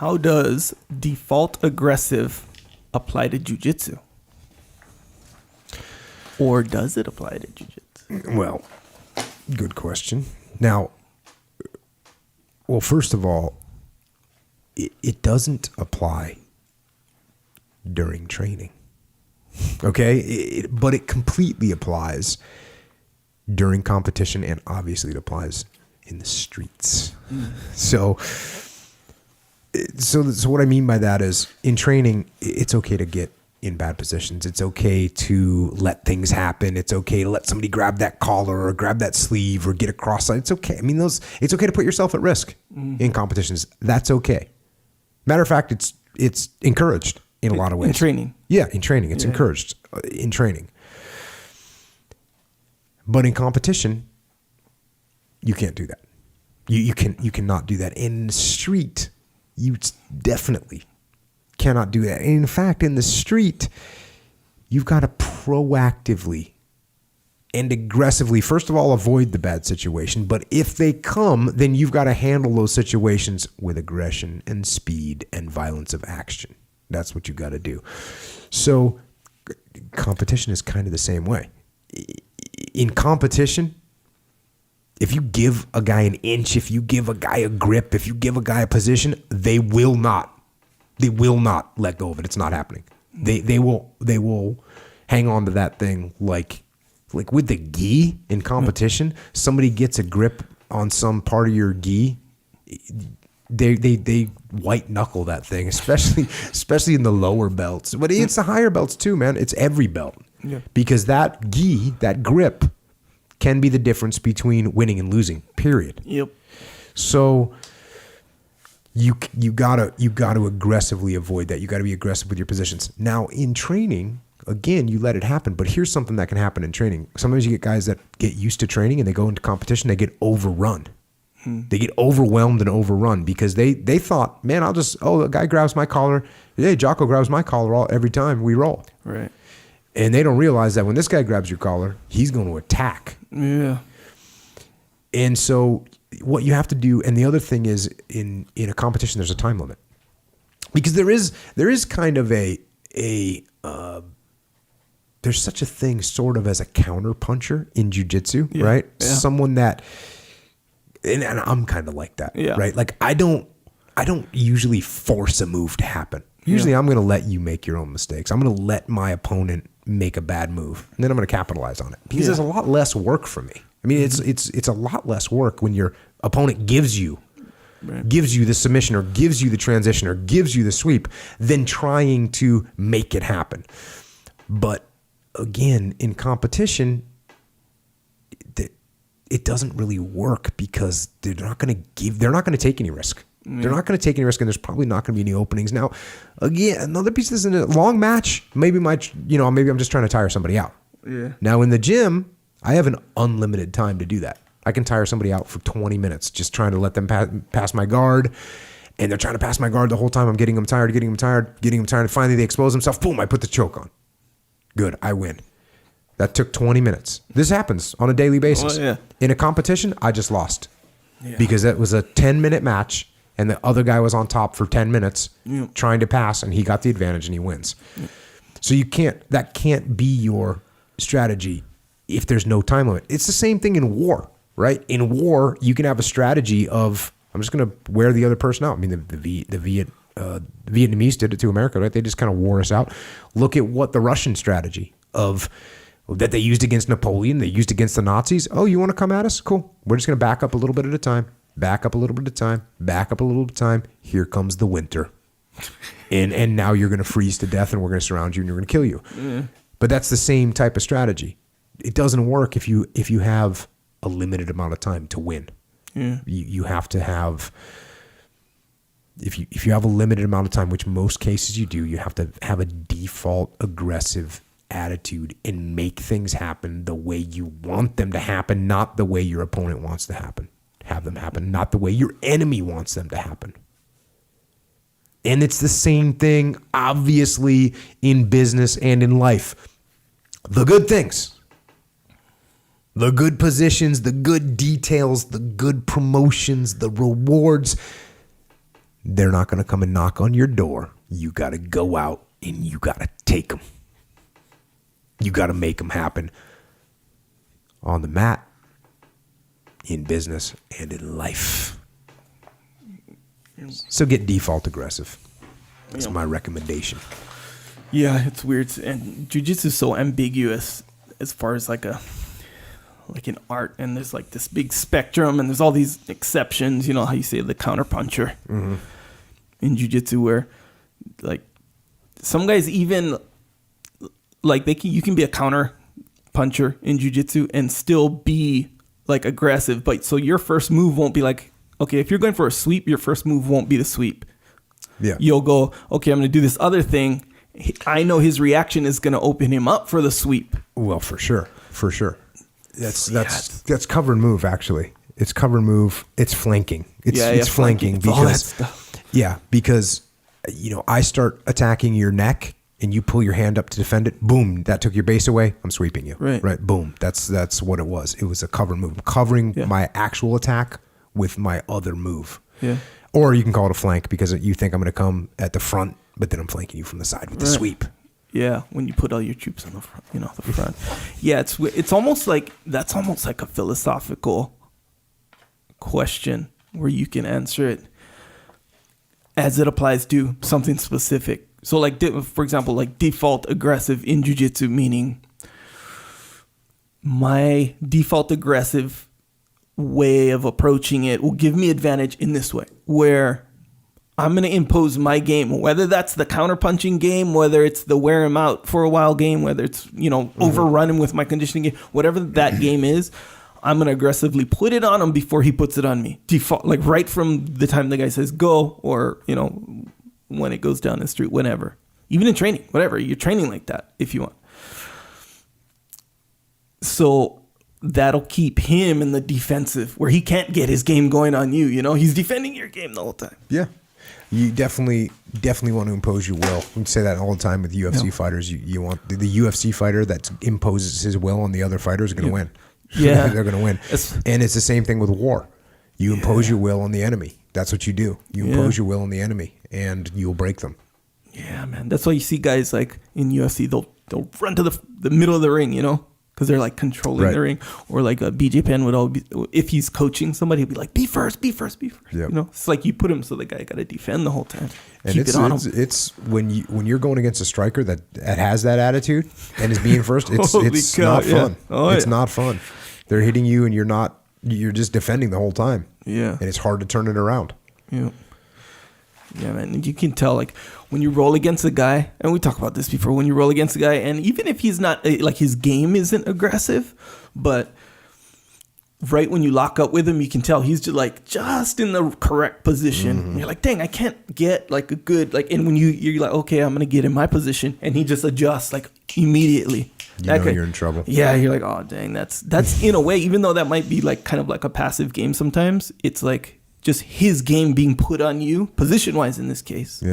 How does default aggressive apply to jiu-jitsu? Or does it apply to jiu-jitsu? Well, good question. Now, well, first of all, it doesn't apply during training. Okay? But it completely applies during competition, and obviously it applies in the streets. So what I mean by that is, in training, it's okay to get in bad positions. It's okay to let things happen. It's okay to let somebody grab that collar or grab that sleeve or get a cross line. It's okay. I mean, it's okay to put yourself at risk in competitions. That's okay. Matter of fact, it's encouraged in a lot of ways. In training. Yeah, in training. It's encouraged in training. But in competition, you can't do that. You cannot do that. In the street, you definitely cannot do that. And in fact, in the street, you've got to proactively and aggressively, first of all, avoid the bad situation. But if they come, then you've got to handle those situations with aggression and speed and violence of action. That's what you got to do. So competition is kind of the same way. In competition, if you give a guy an inch, if you give a guy a grip, if you give a guy a position, they will not let go of it. It's not happening. They will hang on to that thing like with the gi in competition. Somebody gets a grip on some part of your gi, they white knuckle that thing, especially in the lower belts. But it's the higher belts too, man. It's every belt. Yeah. Because that gi, that grip, can be the difference between winning and losing. Period. Yep. So you gotta aggressively avoid that. You gotta be aggressive with your positions. Now in training, again, you let it happen. But here's something that can happen in training. Sometimes you get guys that get used to training and they go into competition, they get overrun. They get overwhelmed and overrun because they thought, man, a guy grabs my collar. Hey, Jocko grabs my collar every time we roll. Right. And they don't realize that when this guy grabs your collar, he's going to attack. Yeah. And so what you have to do, and the other thing is in a competition, there's a time limit. Because there is kind of there's such a thing sort of as a counter puncher in jiu-jitsu, right? Yeah. Someone that, and I'm kind of like that, right? Like I don't usually force a move to happen. Usually I'm going to let you make your own mistakes. I'm going to let my opponent make a bad move, and then I'm going to capitalize on it because there's a lot less work for me. I mean, it's a lot less work when your opponent gives you the submission or gives you the transition or gives you the sweep than trying to make it happen. But again, in competition, it doesn't really work because they're not going to take any risk. They're not going to take any risk, and there's probably not going to be any openings. Now, again, another piece of this in a long match, maybe I'm just trying to tire somebody out. Yeah. Now in the gym, I have an unlimited time to do that. I can tire somebody out for 20 minutes just trying to let them pass my guard, and they're trying to pass my guard the whole time. I'm getting them tired, and finally they expose themselves. Boom, I put the choke on. Good, I win. That took 20 minutes. This happens on a daily basis. In a competition, I just lost because that was a 10-minute match. And the other guy was on top for 10 minutes trying to pass, and he got the advantage and he wins. So that can't be your strategy if there's no time limit. It's the same thing in war, right? In war, you can have a strategy of, I'm just going to wear the other person out. I mean, the Vietnamese did it to America, right? They just kind of wore us out. Look at what the Russian strategy that they used against Napoleon, they used against the Nazis. Oh, you want to come at us? Cool. We're just going to back up a little bit at a time. Back up a little bit of time, back up a little bit of time. Here comes the winter. And now you're going to freeze to death and we're going to surround you and you're going to kill you. But that's the same type of strategy. It doesn't work if you have a limited amount of time to win. You have to have, if you have a limited amount of time, which most cases you do, you have to have a default aggressive attitude and make things happen the way you want them to happen, not the way your opponent wants to happen. Have them happen, not the way your enemy wants them to happen. And it's the same thing, obviously, in business and in life. The good things, the good positions, the good details, the good promotions, the rewards, They're not going to come and knock on your door. You got to go out and you got to take them. You got to make them happen on the mat, in business, and in life. So get default aggressive. That's my recommendation. Yeah, it's weird. And jiu-jitsu is so ambiguous as far as like an art, and there's like this big spectrum, and there's all these exceptions. You know how you say the counter puncher in jiu-jitsu, where like some guys even like you can be a counter puncher in jiu-jitsu and still be like aggressive, but so your first move won't be like, okay, if you're going for a sweep, your first move won't be the sweep. Yeah, you'll go, okay, I'm going to do this other thing. I know his reaction is going to open him up for the sweep. Well, for sure. That's cover and move. Actually, it's cover and move. It's flanking. It's flanking because all that stuff. Yeah, because I start attacking your neck and you pull your hand up to defend it. Boom, that took your base away. I'm sweeping you. Right. Boom. That's what it was. It was a cover and move. I'm covering my actual attack with my other move. Yeah. Or you can call it a flank because you think I'm going to come at the front, but then I'm flanking you from the side with the sweep. Yeah, when you put all your troops on the front, the front. Yeah, it's almost like that's almost like a philosophical question where you can answer it as it applies to something specific. So, like for example, like default aggressive in jiu-jitsu, meaning my default aggressive way of approaching it will give me advantage in this way, where I'm going to impose my game, whether that's the counter-punching game, whether it's the wear him out for a while game, whether it's, overrun him with my conditioning game, whatever that game is, I'm going to aggressively put it on him before he puts it on me. Default, like right from the time the guy says go, or, when it goes down the street, whenever. Even in training, whatever. You're training like that if you want. So that'll keep him in the defensive where he can't get his game going on you. He's defending your game the whole time. Yeah. You definitely want to impose your will. We say that all the time with UFC fighters. You want the UFC fighter that imposes his will on the other fighter is going to win. Yeah. They're going to win. And it's the same thing with war. You impose your will on the enemy. That's what you do. You impose your will on the enemy and you'll break them. Yeah, man. That's why you see guys like in UFC, they'll run to the middle of the ring, because they're like controlling the ring. Or like BJ Penn would always be, if he's coaching somebody, he'd be like, be first. Yep. It's like you put him so the guy got to defend the whole time. And it's when you're going against a striker that has that attitude and is being first, it's not fun. It's not fun. They're hitting you and you're just defending the whole time. Yeah. And it's hard to turn it around. Yeah. Yeah, man. And you can tell, like, when you roll against a guy, and we talked about this before, when you roll against a guy, and even if he's not, like, his game isn't aggressive, but right when you lock up with him, you can tell he's just in the correct position. Mm-hmm. You're like, dang, I can't get, like, a good, like, and when you're like, okay, I'm going to get in my position, and he just adjusts, like, immediately. You're in trouble. Yeah, you're like, oh, dang, that's in a way, even though that might be, like, kind of like a passive game sometimes, it's like, just his game being put on you, position-wise in this case,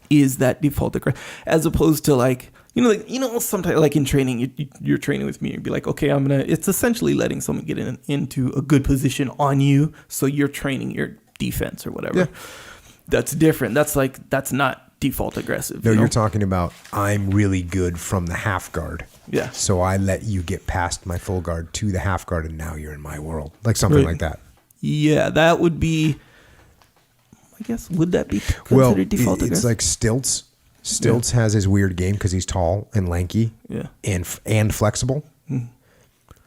is that default aggressive, as opposed to like, sometimes like in training, you're training with me, you'd be like, okay, it's essentially letting someone get into a good position on you, so you're training your defense or whatever. Yeah. That's different. That's not default aggressive. No, you're talking about I'm really good from the half guard. Yeah. So I let you get past my full guard to the half guard, and now you're in my world, like something like that. Yeah, that would be, I guess, would that be considered default aggressive? It's like Stilts. Stilts has his weird game because he's tall and lanky and flexible. Mm.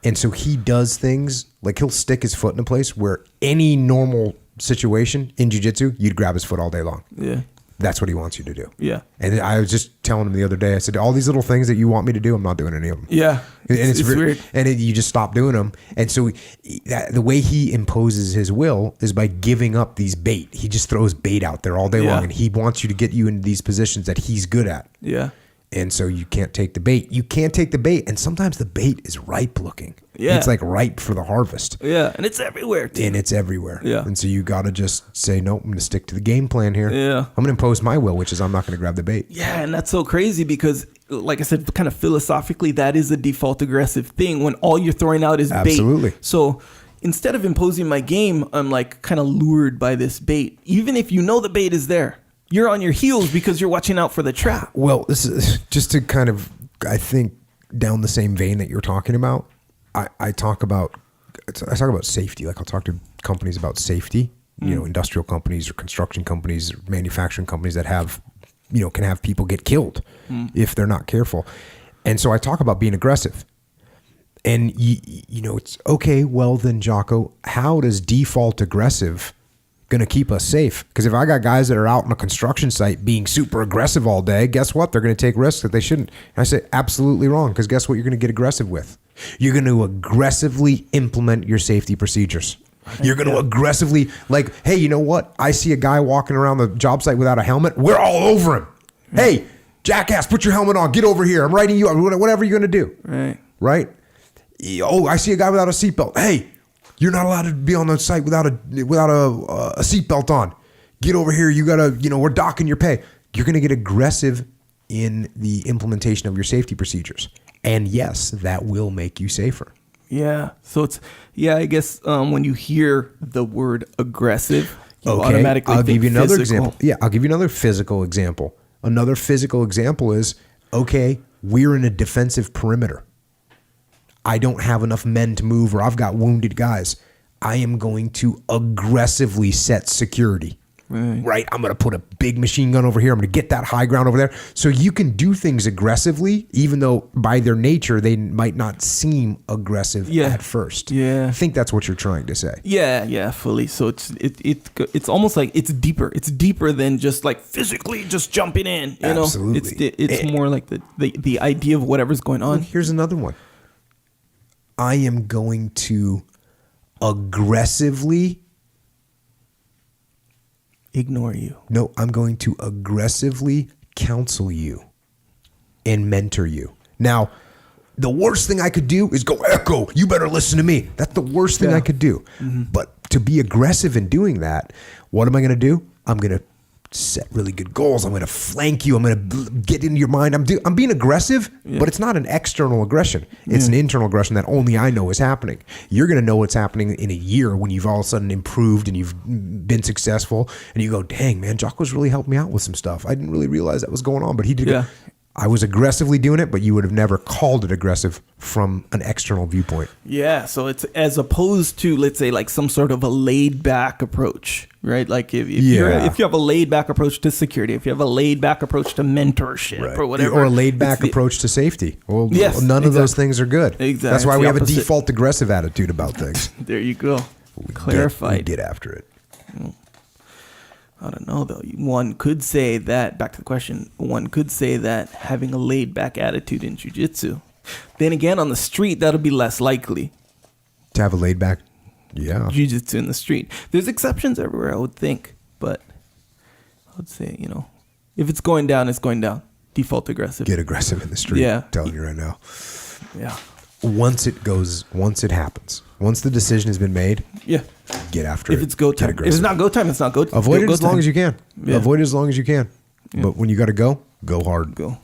And so he does things, like he'll stick his foot in a place where any normal situation in jiu-jitsu, you'd grab his foot all day long. Yeah. That's what he wants you to do. Yeah. And I was just telling him the other day, I said, all these little things that you want me to do, I'm not doing any of them. Yeah. And it's weird. And you just stop doing them. And so the way he imposes his will is by giving up these bait. He just throws bait out there all day long. And he wants you to get you into these positions that he's good at. Yeah. And so you can't take the bait. You can't take the bait. And sometimes the bait is ripe looking. Yeah. It's like ripe for the harvest. Yeah. And it's everywhere, too. And it's everywhere. Yeah. And so you got to just say, nope, I'm going to stick to the game plan here. Yeah. I'm going to impose my will, which is I'm not going to grab the bait. Yeah. And that's so crazy because, like I said, kind of philosophically, that is a default aggressive thing when all you're throwing out is bait. Absolutely. So instead of imposing my game, I'm like kind of lured by this bait. Even if you know the bait is there, you're on your heels because you're watching out for the trap. Well, this is just to kind of, I think, down the same vein that you're talking about. I talk about safety. Like I'll talk to companies about safety, industrial companies or construction companies, or manufacturing companies that have, can have people get killed if they're not careful. And so I talk about being aggressive. And, it's okay, well then, Jocko, how does default aggressive going to keep us safe? Because if I got guys that are out on a construction site being super aggressive all day, guess what? They're going to take risks that they shouldn't. And I say, absolutely wrong, because guess what you're going to get aggressive with? You're going to aggressively implement your safety procedures. You're going to aggressively, like, hey, you know what? I see a guy walking around the job site without a helmet. We're all over him. Hey, jackass, put your helmet on. Get over here. I'm writing you up. Whatever you're going to do. Right? Oh, I see a guy without a seatbelt. Hey, you're not allowed to be on the site without a seatbelt on. Get over here. You got to, we're docking your pay. You're going to get aggressive in the implementation of your safety procedures. And yes, that will make you safer. Yeah. So I guess when you hear the word aggressive, you automatically I'll give you another physical. example. Yeah, I'll give you another physical example. Another physical example is, okay, we're in a defensive perimeter. I don't have enough men to move, or I've got wounded guys. I am going to aggressively set security. Right? I'm going to put a big machine gun over here. I'm going to get that high ground over there. So you can do things aggressively, even though by their nature they might not seem aggressive at first. Yeah. I think that's what you're trying to say. Yeah, fully. So it's almost like it's deeper. It's deeper than just like physically just jumping in. Absolutely. It's more like the idea of whatever's going on. Here's another one. I am going to aggressively ignore you. No, I'm going to aggressively counsel you and mentor you. Now, the worst thing I could do is go, Echo, you better listen to me. That's the worst thing I could do. Mm-hmm. But to be aggressive in doing that, what am I going to do? I'm going to set really good goals. I'm going to flank you. I'm going to get into your mind. I'm being aggressive, but it's not an external aggression. It's an internal aggression that only I know is happening. You're going to know what's happening in a year when you've all of a sudden improved and you've been successful, and you go, dang, man, Jocko's really helped me out with some stuff. I didn't really realize that was going on, but he did. Yeah. I was aggressively doing it, but you would have never called it aggressive from an external viewpoint. Yeah, so it's as opposed to, let's say, like some sort of a laid-back approach, right? Like if you have a laid-back approach to security, if you have a laid-back approach to mentorship or whatever. Or a laid-back approach to safety. Well, none of those things are good. Exactly. That's why we have a default aggressive attitude about things. There you go. Clarified. We get after it. I don't know, though. One could say that, back to the question, one could say that having a laid-back attitude in jiu-jitsu. Then again, on the street, that'll be less likely. To have a laid-back, jiu-jitsu in the street. There's exceptions everywhere, I would think. But I would say, if it's going down, it's going down. Default aggressive. Get aggressive in the street. Yeah. I'm telling you right now. Yeah. Once it happens, once the decision has been made, get after it. If it's go time. If it's not go time, it's not go time. Avoid it as long as you can. Yeah. Avoid it as long as you can. Yeah. But when you got to go hard. Go.